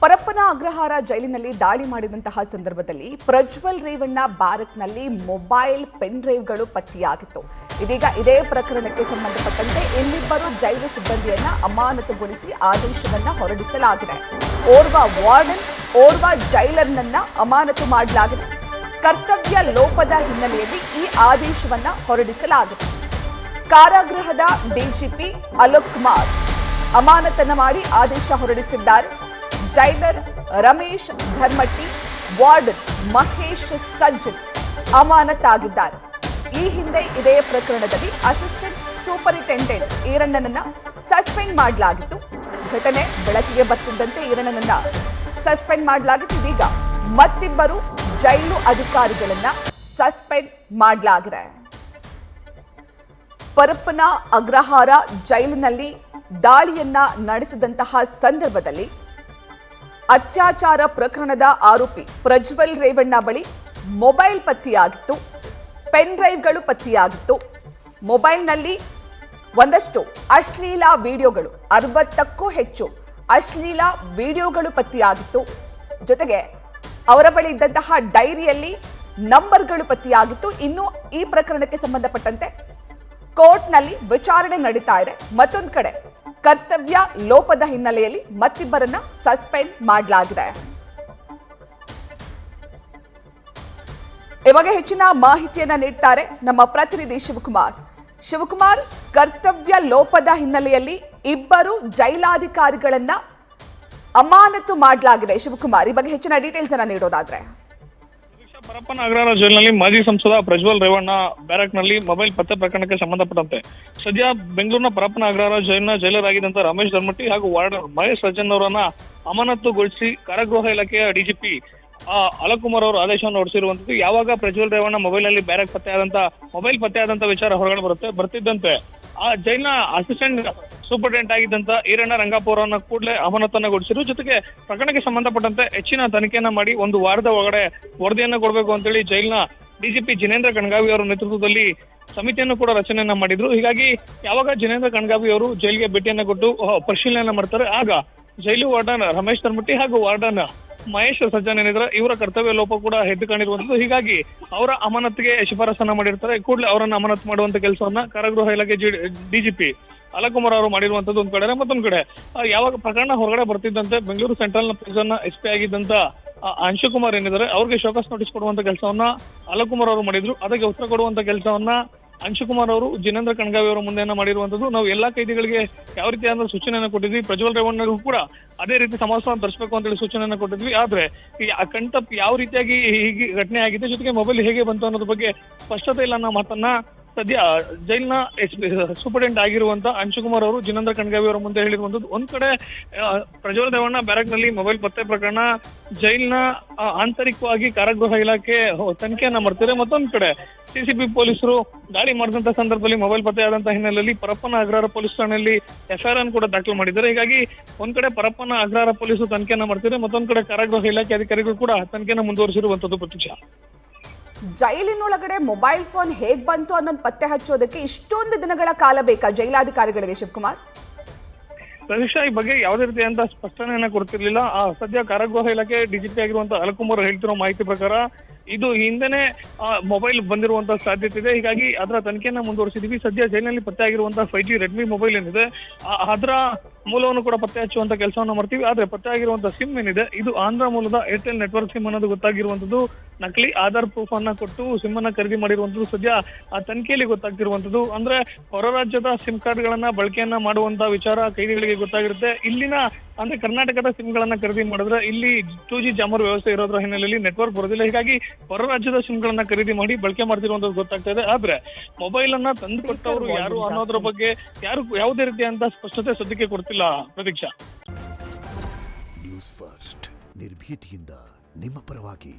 ಪರಪ್ಪನ ಅಗ್ರಹಾರ ಜೈಲಿನಲ್ಲಿ ದಾಳಿ ಮಾಡಿದಂತಹ ಸಂದರ್ಭದಲ್ಲಿ ಪ್ರಜ್ವಲ್ ರೇವಣ್ಣ ಬ್ಯಾರಕ್ನಲ್ಲಿ ಮೊಬೈಲ್ ಪೆನ್ ಡ್ರೈವ್ಗಳು ಪತ್ತೆಯಾಗಿತ್ತು. ಇದೀಗ ಇದೇ ಪ್ರಕರಣಕ್ಕೆ ಸಂಬಂಧಪಟ್ಟಂತೆ ಇನ್ನಿಬ್ಬರು ಜೈಲು ಸಿಬ್ಬಂದಿಯನ್ನ ಅಮಾನತುಗೊಳಿಸಿ ಆದೇಶವನ್ನ ಹೊರಡಿಸಲಾಗಿದೆ. ಓರ್ವ ವಾರ್ಡನ್, ಓರ್ವ ಜೈಲರ್ನನ್ನ ಅಮಾನತು ಮಾಡಲಾಗಿದೆ. ಕರ್ತವ್ಯ ಲೋಪದ ಹಿನ್ನೆಲೆಯಲ್ಲಿ ಈ ಆದೇಶವನ್ನ ಹೊರಡಿಸಲಾಗಿದೆ. ಕಾರಾಗೃಹದ ಡಿಜಿಪಿ ಅಲೋಕ್ ಕುಮಾರ್ ಅಮಾನತನ್ನ ಮಾಡಿ ಆದೇಶ ಹೊರಡಿಸಿದ್ದಾರೆ. ಜೈಲರ್ ರಮೇಶ್ ಧರ್ಮಟ್ಟಿ, ವಾರ್ಡನ್ ಮಹೇಶ್ ಸಜ್ಜನ್ ಅಮಾನತಾಗಿದ್ದಾರೆ. ಈ ಹಿಂದೆ ಇದೇ ಪ್ರಕರಣದಲ್ಲಿ ಅಸಿಸ್ಟೆಂಟ್ ಸೂಪರಿಂಟೆಂಡೆಂಟ್ ಈರಣ್ಣನನ್ನ ಸಸ್ಪೆಂಡ್ ಮಾಡಲಾಗಿತ್ತು. ಘಟನೆ ಬೆಳಕಿಗೆ ಬರ್ತಿದ್ದಂತೆ ಈರಣ್ಣನನ್ನ ಸಸ್ಪೆಂಡ್ ಮಾಡಲಾಗಿತ್ತು. ಇದೀಗ ಮತ್ತಿಬ್ಬರು ಜೈಲು ಅಧಿಕಾರಿಗಳನ್ನ ಸಸ್ಪೆಂಡ್ ಮಾಡಲಾಗಿದೆ. ಪರಪ್ಪನ ಅಗ್ರಹಾರ ಜೈಲಿನಲ್ಲಿ ದಾಳಿಯನ್ನ ನಡೆಸಿದಂತಹ ಸಂದರ್ಭದಲ್ಲಿ ಅತ್ಯಾಚಾರ ಪ್ರಕರಣದ ಆರೋಪಿ ಪ್ರಜ್ವಲ್ ರೇವಣ್ಣ ಬಳಿ ಮೊಬೈಲ್ ಪತ್ತೆಯಾಗಿತ್ತು, ಪೆನ್ ಡ್ರೈವ್ಗಳು ಪತ್ತೆಯಾಗಿತ್ತು. ಮೊಬೈಲ್ನಲ್ಲಿ ಒಂದಷ್ಟು ಅಶ್ಲೀಲ ವಿಡಿಯೋಗಳು, 60ಕ್ಕೂ ಹೆಚ್ಚು ಅಶ್ಲೀಲ ವಿಡಿಯೋಗಳು ಪತ್ತೆಯಾಗಿತ್ತು. ಜೊತೆಗೆ ಅವರ ಬಳಿ ಇದ್ದಂತಹ ಡೈರಿಯಲ್ಲಿ ನಂಬರ್ಗಳು ಪತ್ತೆಯಾಗಿತ್ತು. ಇನ್ನು ಈ ಪ್ರಕರಣಕ್ಕೆ ಸಂಬಂಧಪಟ್ಟಂತೆ ಕೋರ್ಟ್ನಲ್ಲಿ ವಿಚಾರಣೆ ನಡೀತಾ ಇದೆ. ಮತ್ತೊಂದು ಕಡೆ ಕರ್ತವ್ಯ ಲೋಪದ ಹಿನ್ನೆಲೆಯಲ್ಲಿ ಮತ್ತಿಬ್ಬರನ್ನ ಸಸ್ಪೆಂಡ್ ಮಾಡಲಾಗಿದೆ. ಈ ಬಗ್ಗೆ ಹೆಚ್ಚಿನ ಮಾಹಿತಿಯನ್ನ ನೀಡ್ತಾರೆ ನಮ್ಮ ಪ್ರತಿನಿಧಿ ಶಿವಕುಮಾರ್. ಕರ್ತವ್ಯ ಲೋಪದ ಹಿನ್ನೆಲೆಯಲ್ಲಿ ಇಬ್ಬರು ಜೈಲಾಧಿಕಾರಿಗಳನ್ನ ಅಮಾನತು ಮಾಡಲಾಗಿದೆ. ಶಿವಕುಮಾರ್, ಈ ಬಗ್ಗೆ ಹೆಚ್ಚಿನ ಡೀಟೇಲ್ಸ್ ಅನ್ನ ನೀಡೋದಾದ್ರೆ. ಪರಪ್ಪನ ಅಗ್ರಹಾರ ಜೈಲಿನಲ್ಲಿ ಮಾಜಿ ಸಂಸದ ಪ್ರಜ್ವಲ್ ರೇವಣ್ಣ ಬ್ಯಾರಕ್ನಲ್ಲಿ ಮೊಬೈಲ್ ಪತ್ತೆ ಪ್ರಕರಣಕ್ಕೆ ಸಂಬಂಧಪಟ್ಟಂತೆ ಸದ್ಯ ಬೆಂಗಳೂರಿನ ಪರಪ್ಪನ ಅಗ್ರಹಾರ ಜೈಲಿನ ಜೈಲರ್ ಆಗಿದ್ದಂತ ರಮೇಶ್ ಧರ್ಮಟ್ಟಿ ಹಾಗೂ ವಾರ್ಡರ್ ಮಹೇಶ್ ಸಜ್ಜನ್ ಅವರನ್ನ ಅಮಾನತುಗೊಳಿಸಿ ಕಾರಾಗೃಹ ಇಲಾಖೆಯ ಡಿಜಿಪಿ ಅಲೋಕ್ ಕುಮಾರ್ ಅವರು ಆದೇಶವನ್ನು ಹೊರಡಿಸಿರುವಂತದ್ದು. ಯಾವಾಗ ಪ್ರಜ್ವಲ್ ರೇವಣ್ಣ ಮೊಬೈಲ್ ಬ್ಯಾರಕ್ ಪತ್ತೆಯಾದಂತ ವಿಚಾರ ಹೊರಗಡೆ ಬರ್ತಿದ್ದಂತೆ ಆ ಜೈಲಿನ ಅಸಿಸ್ಟೆಂಟ್ ಸೂಪರಿಂಟೆಂಡೆಂಟ್ ಆಗಿದ್ದಂತ ಈರಣ್ಣ ರಂಗಪ್ಪ ಅವರನ್ನ ಕೂಡಲೇ ಅಮಾನತುಗೊಳಿಸಿದ್ರು. ಜೊತೆಗೆ ಪ್ರಕರಣಕ್ಕೆ ಸಂಬಂಧಪಟ್ಟಂತೆ ಹೆಚ್ಚಿನ ತನಿಖೆಯನ್ನ ಮಾಡಿ ಒಂದು ವಾರದ ಒಳಗಡೆ ವರದಿಯನ್ನ ಕೊಡಬೇಕು ಅಂತೇಳಿ ಜೈಲಿನ ಡಿಜಿಪಿ ಜಿನೇಂದ್ರ ಕಣ್ಗಾವಿ ಅವರ ನೇತೃತ್ವದಲ್ಲಿ ಸಮಿತಿಯನ್ನು ಕೂಡ ರಚನೆಯನ್ನ ಮಾಡಿದ್ರು. ಹೀಗಾಗಿ ಯಾವಾಗ ಜಿನೇಂದ್ರ ಕಣ್ಗಾವಿ ಅವರು ಜೈಲಿಗೆ ಭೇಟಿಯನ್ನ ಕೊಟ್ಟು ಪರಿಶೀಲನೆ ಮಾಡ್ತಾರೆ, ಆಗ ಜೈಲು ವಾರ್ಡನ್ ರಮೇಶ್ ಧರ್ಮಟ್ಟಿ ಹಾಗೂ ವಾರ್ಡನ್ ಮಹೇಶ್ ಸಜ್ಜನ್ ಏನಿದ್ರೆ ಇವರ ಕರ್ತವ್ಯ ಲೋಪ ಕೂಡ ಎದ್ದು ಕಾಣಿರುವಂತದ್ದು. ಹೀಗಾಗಿ ಅವರ ಅಮಾನತಿಗೆ ಶಿಫಾರಸನ್ನ ಮಾಡಿರ್ತಾರೆ. ಕೂಡಲೇ ಅವರನ್ನ ಅಮಾನತು ಮಾಡುವಂತ ಕೆಲಸವನ್ನ ಕಾರಾಗೃಹ ಇಲಾಖೆ ಡಿಜಿಪಿ ಅಲೋಕ್ ಕುಮಾರ್ ಅವರು ಮಾಡಿರುವಂತದ್ದು ಒಂದ್ ಕಡೆ. ಮತ್ತೊಂದ್ ಕಡೆ ಯಾವಾಗ ಪ್ರಕರಣ ಹೊರಗಡೆ ಬರ್ತಿದ್ದಂತೆ Bengaluru central prison SP ಆಗಿದ್ದಂತ Anshu Kumar ಏನಿದ್ದಾರೆ ಅವ್ರಿಗೆ ಶೋಕಾಸ್ ನೋಟಿಸ್ ಕೊಡುವಂತ ಕೆಲಸವನ್ನ ಅಲೋಕ್ ಕುಮಾರ್ ಅವರು ಮಾಡಿದ್ರು. ಅದಕ್ಕೆ ಉತ್ತರ ಕೊಡುವಂತ ಕೆಲಸವನ್ನ ಅಂಶುಕುಮಾರ್ ಅವರು ಜಿನೇಂದ್ರ ಕಣ್ಗಾವಿ ಅವರ ಮುಂದೆಯನ್ನ ಮಾಡಿರುವಂತದ್ದು. ನಾವು ಎಲ್ಲಾ ಕೈದಿಗಳಿಗೆ ಯಾವ ರೀತಿಯಾದ ಸೂಚನೆಯನ್ನ ಕೊಟ್ಟಿದ್ವಿ, ಪ್ರಜ್ವಲ್ ರೇವಣ್ಣಗೂ ಕೂಡ ಅದೇ ರೀತಿ ಸಮಾವೇಶವನ್ನು ತರಿಸಬೇಕು ಅಂತೇಳಿ ಸೂಚನೆಯನ್ನ ಕೊಟ್ಟಿದ್ವಿ. ಆದ್ರೆ ಈ ಕಣ್ತಪ್ಪು ಯಾವ ರೀತಿಯಾಗಿ ಹೀಗೆ ಘಟನೆ ಆಗಿದೆ, ಜೊತೆಗೆ ಮೊಬೈಲ್ ಹೇಗೆ ಬಂತು ಅನ್ನೋದ್ರ ಬಗ್ಗೆ ಸ್ಪಷ್ಟತೆ ಇಲ್ಲ ಅನ್ನೋ ಮಾತನ್ನ ಸದ್ಯ ಜೈಲಿನ ಸೂಪರಿಂಟೆಂಡೆಂಟ್ ಆಗಿರುವಂತ ಅಂಶುಕುಮಾರ್ ಅವರು ಜಿನೇಂದ್ರ ಕಣ್ಗಾವಿ ಅವರ ಮುಂದೆ ಹೇಳಿರುವಂತದ್ದು. ಒಂದ್ ಕಡೆ ಪ್ರಜ್ವಲ್ ರೇವಣ್ಣ ಬ್ಯಾರಕ್ ನಲ್ಲಿ ಮೊಬೈಲ್ ಪತ್ತೆ ಪ್ರಕರಣ ಜೈಲಿನ ಆಂತರಿಕವಾಗಿ ಕಾರಾಗೃಹ ಇಲಾಖೆ ತನಿಖೆಯನ್ನ ಮಾಡ್ತಾರೆ. ಮತ್ತೊಂದ್ ಕಡೆ ಸಿಸಿಬಿ ಪೊಲೀಸರು ದಾಳಿ ಮಾಡಿದಂತ ಸಂದರ್ಭದಲ್ಲಿ ಮೊಬೈಲ್ ಪತ್ತೆಯಾದಂತಹ ಹಿನ್ನೆಲೆಯಲ್ಲಿ ಪರಪ್ಪನ ಅಗ್ರಹಾರ ಪೊಲೀಸ್ ಠಾಣೆಯಲ್ಲಿ ಎಫ್ಐಆರ್ ಅನ್ನು ಕೂಡ ದಾಖಲು ಮಾಡಿದ್ದಾರೆ. ಹೀಗಾಗಿ ಒಂದ್ ಕಡೆ ಪರಪ್ಪನ ಅಗ್ರಹಾರ ಪೊಲೀಸರು ತನಿಖೆಯನ್ನ ಮಾಡ್ತಾರೆ, ಮತ್ತೊಂದ್ ಕಡೆ ಕಾರಾಗೃಹ ಇಲಾಖೆ ಅಧಿಕಾರಿಗಳು ಕೂಡ ತನಿಖೆಯನ್ನ ಮುಂದುವರಿಸಿರುವಂತದ್ದು. ಪ್ರತೀಕ್ಷಾ, ಜೈಲಿನೊಳಗಡೆ ಮೊಬೈಲ್ ಫೋನ್ ಹೇಗ್ ಬಂತು ಅನ್ನೋದು ಪತ್ತೆ ಹಚ್ಚೋದಕ್ಕೆ ಇಷ್ಟೊಂದು ದಿನಗಳ ಕಾಲ ಬೇಕಾ ಜೈಲಾಧಿಕಾರಿಗಳಿಗೆ? ಶಿವಕುಮಾರ್, ಪ್ರತೀಕ್ಷಾ, ಈ ಬಗ್ಗೆ ಯಾವುದೇ ರೀತಿಯಂತ ಸ್ಪಷ್ಟನೆಯನ್ನ ಕೊಡ್ತಿರ್ಲಿಲ್ಲ. ಸದ್ಯ ಕಾರಾಗೃಹ ಇಲಾಖೆ ಡಿಜಿಪಿ ಆಗಿರುವಂತಹ ಅಲೋಕ್ ಕುಮಾರ್ ಹೇಳ್ತಿರೋ ಮಾಹಿತಿ ಪ್ರಕಾರ ಇದು ಹಿಂದೆನೆ ಮೊಬೈಲ್ ಬಂದಿರುವಂತಹ ಸಾಧ್ಯತೆ ಇದೆ. ಹೀಗಾಗಿ ಅದರ ತನಿಖೆಯನ್ನ ಮುಂದುವರಿಸಿದೀವಿ. ಸದ್ಯ ಜೈಲಿನಲ್ಲಿ ಪತ್ತೆ ಆಗಿರುವಂತಹ 5G ರೆಡ್ಮಿ ಮೊಬೈಲ್ ಏನಿದೆ ಅದರ ಮೂಲವನ್ನು ಕೂಡ ಪತ್ತೆ ಹಚ್ಚುವಂತ ಕೆಲಸವನ್ನ ಮಾಡ್ತೀವಿ. ಆದ್ರೆ ಪತ್ತೆ ಆಗಿರುವಂತಹ ಸಿಮ್ ಏನಿದೆ ಇದು ಆಂಧ್ರ ಮೂಲದ ಏರ್ಟೆಲ್ ನೆಟ್ವರ್ಕ್ ಸಿಮ್ ಅನ್ನೋದು ಗೊತ್ತಾಗಿರುವಂತದ್ದು. ನಕಲಿ ಆಧಾರ್ ಪ್ರೂಫ್ ಅನ್ನ ಕೊಟ್ಟು ಸಿಮ್ ಅನ್ನ ಖರೀದಿ ಮಾಡಿರುವಂತದ್ದು ಸದ್ಯ ಆ ತನಿಖೆಯಲ್ಲಿ ಗೊತ್ತಾಗ್ತಿರುವಂತದ್ದು. ಅಂದ್ರೆ ಹೊರ ರಾಜ್ಯದ ಸಿಮ್ ಕಾರ್ಡ್ ಗಳನ್ನ ಬಳಕೆಯನ್ನ ಮಾಡುವಂತಹ ವಿಚಾರ ಕೈದಿಗಳಿಗೆ ಗೊತ್ತಾಗಿರುತ್ತೆ. ಇಲ್ಲಿನ ಅಂದ್ರೆ ಕರ್ನಾಟಕದ ಸಿಮ್ ಗಳನ್ನ ಖರೀದಿ ಮಾಡಿದ್ರೆ ಇಲ್ಲಿ 2G ಜಾಮರ್ ವ್ಯವಸ್ಥೆ ಇರೋದ್ರ ಹಿನ್ನೆಲೆಯಲ್ಲಿ ನೆಟ್ವರ್ಕ್ ಬರೋದಿಲ್ಲ. ಹೀಗಾಗಿ ಹೊರ ರಾಜ್ಯದ ಸಿಮ್ ಗಳನ್ನ ಖರೀದಿ ಮಾಡಿ ಬಳಕೆ ಮಾಡ್ತಿರುವಂತದ್ದು ಗೊತ್ತಾಗ್ತಾ ಇದೆ. ಆದ್ರೆ ಮೊಬೈಲ್ ಅನ್ನ ತಂದು ಕೊಟ್ಟವರು ಯಾರು ಅನ್ನೋದ್ರ ಬಗ್ಗೆ ಯಾರು ಯಾವುದೇ ರೀತಿಯಂತ ಸ್ಪಷ್ಟತೆ ಸದ್ಯಕ್ಕೆ ಕೊಡ್ತಿಲ್ಲ. ಪ್ರತೀಕ್ಷಾ, ನ್ಯೂಸ್ ಫಸ್ಟ್ ನಿರ್ಭೀತಿಯಿಂದ ನಿಮ್ಮ ಪರವಾಗಿ.